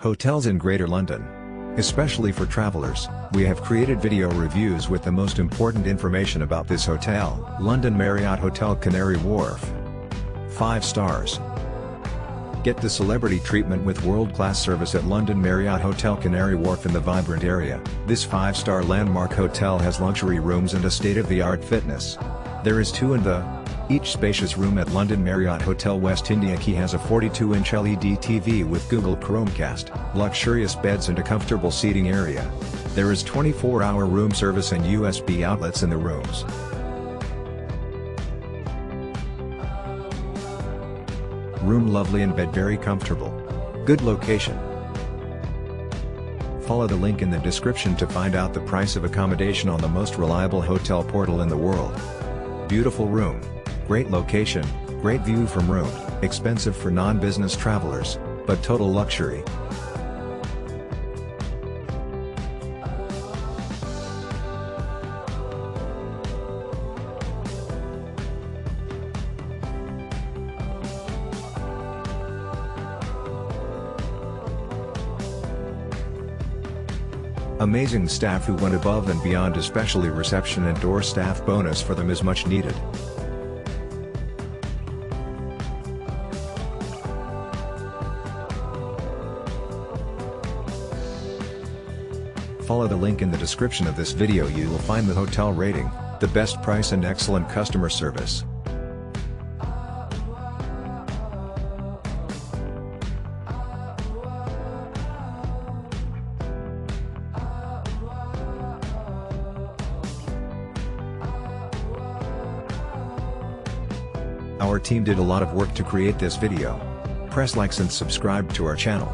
Hotels in Greater London. Especially for travelers, we have created video reviews with the most important information about this hotel. London Marriott Hotel Canary Wharf. 5 stars. Get the celebrity treatment with world-class service at London Marriott Hotel Canary Wharf in the vibrant area. This 5-star landmark hotel has luxury rooms and a state-of-the-art fitness. There is 2 in the each spacious room at London Marriott Hotel West India Quay has a 42-inch LED TV with Google Chromecast, luxurious beds and a comfortable seating area. There is 24-hour room service and USB outlets in the rooms. Room lovely and bed very comfortable. Good location. Follow the link in the description to find out the price of accommodation on the most reliable hotel portal in the world. Beautiful room. Great location, great view from room, expensive for non-business travelers, but total luxury. Amazing staff who went above and beyond, especially reception and door staff. Bonus for them is much needed. Follow the link in the description of this video. You will find the hotel rating, the best price and excellent customer service. Our team did a lot of work to create this video. Press likes and subscribe to our channel.